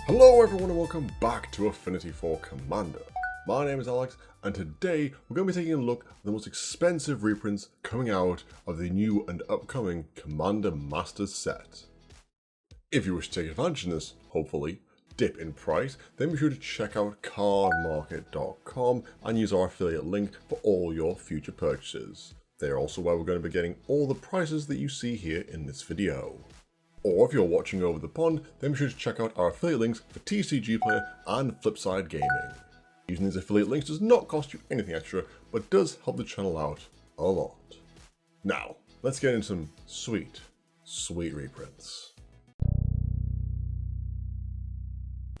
Hello everyone and welcome back to Affinity for Commander. My name is Alex and today we're going to be taking a look at the most expensive reprints coming out of the new and upcoming Commander Masters set. If you wish to take advantage of this, hopefully, dip in price, then be sure to check out cardmarket.com and use our affiliate link for all your future purchases. They're also where we're going to be getting all the prices that you see here in this video. Or if you're watching over the pond, then be sure to check out our affiliate links for TCG Player and Flipside Gaming. Using these affiliate links does not cost you anything extra, but does help the channel out a lot. Now, let's get into some sweet reprints.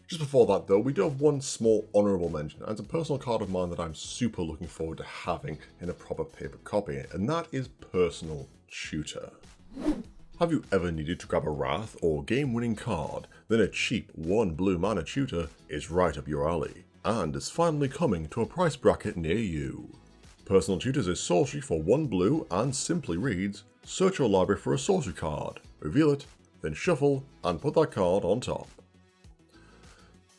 Just before that though, we do have one small honourable mention, and it's a personal card of mine that I'm super looking forward to having in a proper paper copy, and that is Personal Tutor. Have you ever needed to grab a Wrath or game-winning card? Then a cheap 1 blue mana tutor is right up your alley, and is finally coming to a price bracket near you. Personal Tutor is a sorcery for 1 blue and simply reads, search your library for a sorcery card, reveal it, then shuffle and put that card on top.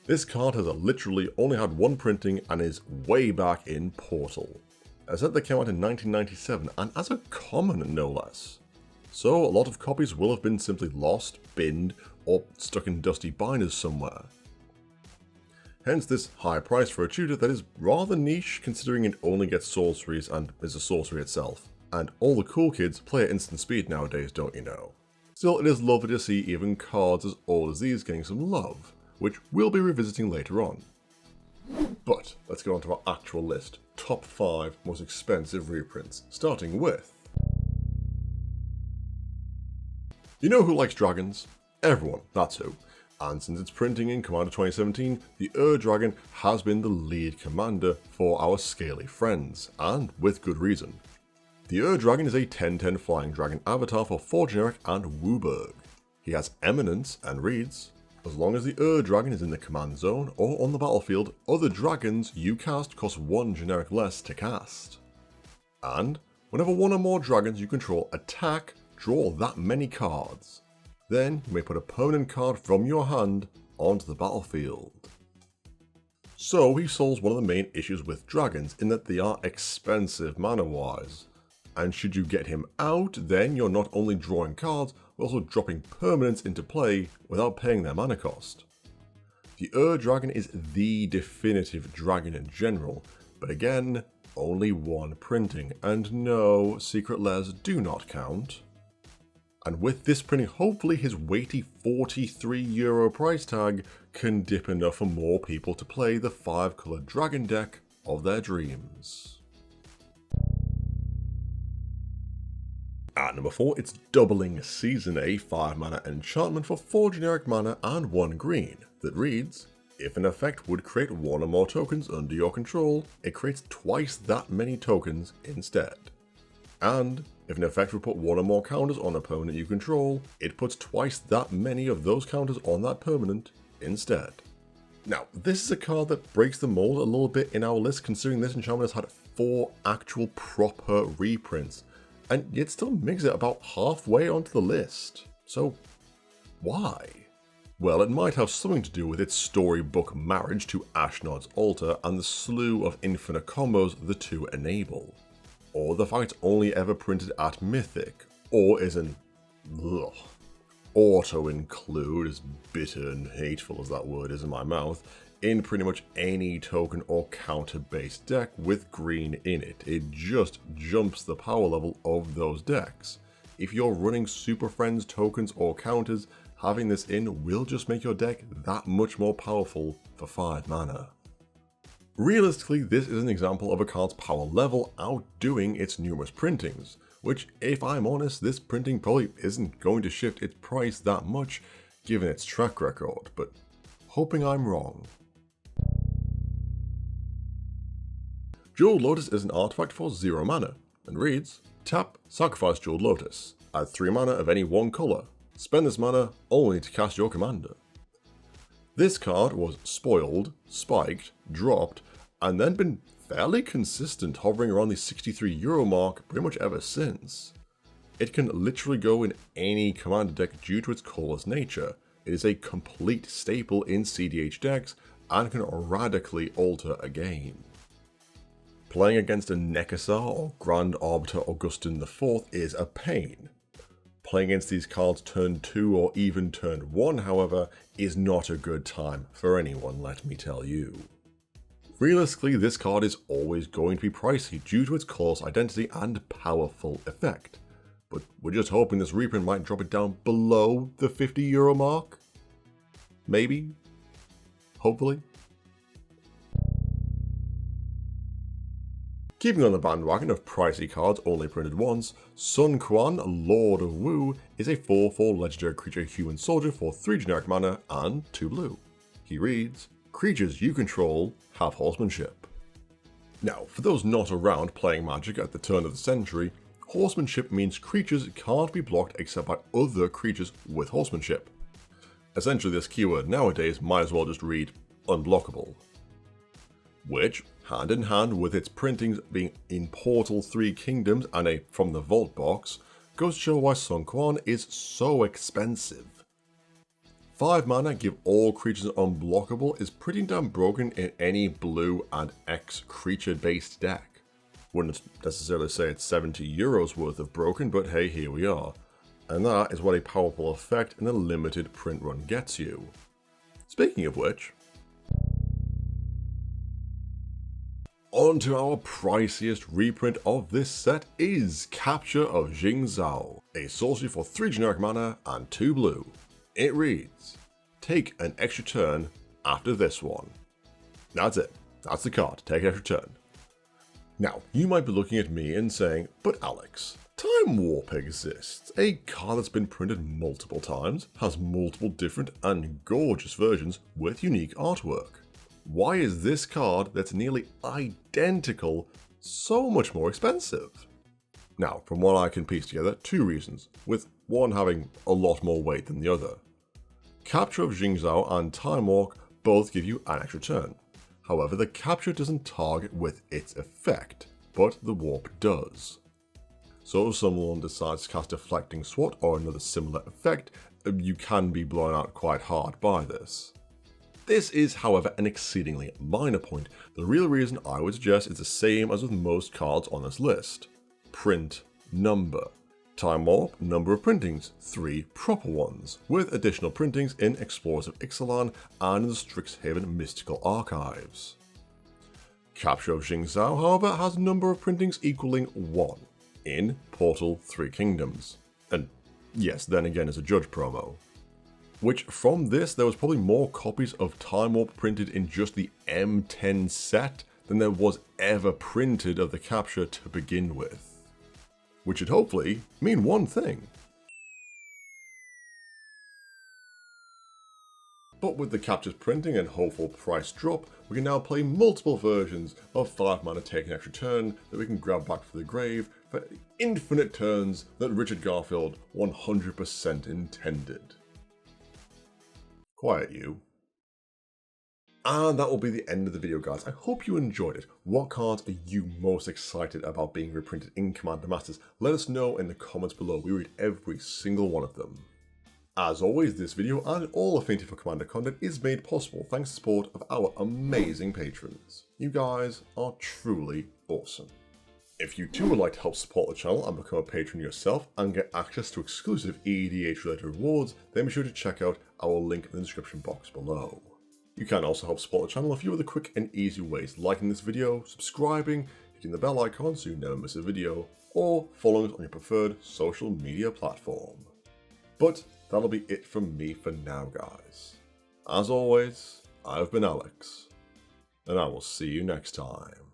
This card has literally only had one printing and is way back in Portal, a set that came out in 1997 and as a common no less. So a lot of copies will have been simply lost, binned, or stuck in dusty binders somewhere. Hence this high price for a tutor that is rather niche considering it only gets sorceries and is a sorcery itself. And all the cool kids play at instant speed nowadays, don't you know? Still, it is lovely to see even cards as old as these getting some love, which we'll be revisiting later on. But let's get on to our actual list. Top 5 most expensive reprints, starting with... You know who likes dragons? Everyone, that's who. And since its printing in Commander 2017, the Dragon has been the lead commander for our scaly friends, and with good reason. The Dragon is a 10/10 flying dragon avatar for 4 generic and Wooburg. He has eminence and reads, as long as the Dragon is in the command zone or on the battlefield, other dragons you cast cost 1 generic less to cast. And whenever 1 or more dragons you control attack, draw that many cards. Then you may put a permanent card from your hand onto the battlefield. So he solves one of the main issues with dragons in that they are expensive mana wise. And should you get him out, then you're not only drawing cards, but also dropping permanents into play without paying their mana cost. The Dragon is the definitive dragon in general, but again, only 1 printing, and no, secret layers do not count. And with this printing, hopefully his weighty €43 price tag can dip enough for more people to play the 5-colour dragon deck of their dreams. At number 4, it's Doubling Season, a 5-mana enchantment for 4 generic mana and 1 green that reads, if an effect would create 1 or more tokens under your control, it creates twice that many tokens instead. And if an effect would put 1 or more counters on a permanent you control, it puts twice that many of those counters on that permanent instead. Now, this is a card that breaks the mold a little bit in our list considering this enchantment has had 4 actual proper reprints, and yet still makes it about halfway onto the list. So, why? Well, it might have something to do with its storybook marriage to Ashnod's Altar and the slew of infinite combos the two enable. Or the fact it's only ever printed at Mythic, or is an auto-include, as bitter and hateful as that word is in my mouth, in pretty much any token or counter-based deck with green in it. It just jumps the power level of those decks. If you're running Super Friends tokens or counters, having this in will just make your deck that much more powerful for 5 mana. Realistically, this is an example of a card's power level outdoing its numerous printings, which, if I'm honest, this printing probably isn't going to shift its price that much given its track record, but hoping I'm wrong. Jeweled Lotus is an artifact for 0 mana, and reads, tap, sacrifice Jeweled Lotus, add 3 mana of any 1 colour, spend this mana only to cast your commander. This card was spoiled, spiked, dropped, and then been fairly consistent, hovering around the €63 mark pretty much ever since. It can literally go in any commander deck due to its colorless nature. it is a complete staple in CDH decks and can radically alter a game. Playing against a Nekasar or Grand Arbiter Augustin IV is a pain. Playing against these cards turn 2 or even turn 1, however, is not a good time for anyone, let me tell you. Realistically, this card is always going to be pricey due to its colourless identity and powerful effect, but we're just hoping this reprint might drop it down below the €50 mark? Maybe? Hopefully? Keeping on the bandwagon of pricey cards only printed once, Quan, Lord of Wu, is a 4/4 legendary creature human soldier for 3 generic mana and 2 blue. He reads, creatures you control have horsemanship. Now, for those not around playing Magic at the turn of the century, horsemanship means creatures can't be blocked except by other creatures with horsemanship. Essentially, this keyword nowadays might as well just read unblockable. Which, hand in hand with its printings being in Portal 3 Kingdoms and a From the Vault box, goes to show why Quan is so expensive. 5 mana give all creatures unblockable is pretty damn broken in any blue and X creature based deck. Wouldn't necessarily say it's €70 worth of broken, but hey, here we are. And that is what a powerful effect in a limited print run gets you. Speaking of which, on to our priciest reprint of this set is Capture of Jingzhou, a sorcery for 3 generic mana and 2 blue. It reads, take an extra turn after this one. That's it, that's the card, take an extra turn. Now, you might be looking at me and saying, but Alex, Time Warp exists, a card that's been printed multiple times, has multiple different and gorgeous versions with unique artwork. Why is this card that's nearly identical so much more expensive? Now, from what I can piece together, 2 reasons, with one having a lot more weight than the other. Capture of Jingzhou and Time Walk both give you an extra turn. However, the capture doesn't target with its effect, but the warp does. So if someone decides to cast Deflecting Swat or another similar effect, you can be blown out quite hard by this. This is, however, an exceedingly minor point. The real reason I would suggest is the same as with most cards on this list. Print number. Time Warp, number of printings, 3 proper ones, with additional printings in Explorers of Ixalan and in the Strixhaven Mystical Archives. Capture of Jingzhou, however, has a number of printings equaling 1, in Portal 3 Kingdoms. And yes, then again as a Judge promo. Which, from this, there was probably more copies of Time Warp printed in just the M10 set than there was ever printed of the capture to begin with. Which should hopefully mean one thing. But with the captures printing and hopeful price drop, we can now play multiple versions of 5 mana take an extra turn that we can grab back for the grave for infinite turns that Richard Garfield 100% intended. Quiet you. And that will be the end of the video, guys. I hope you enjoyed it. What cards are you most excited about being reprinted in Commander Masters? Let us know in the comments below. We read every single one of them. As always, this video and all Affinity for Commander content is made possible thanks to the support of our amazing patrons. You guys are truly awesome. If you too would like to help support the channel and become a patron yourself and get access to exclusive EDH related rewards, then be sure to check out our link in the description box below. You can also help support the channel a few other quick and easy ways, liking this video, subscribing, hitting the bell icon so you never miss a video, or following us on your preferred social media platform. But that'll be it from me for now, guys. As always, I've been Alex, and I will see you next time.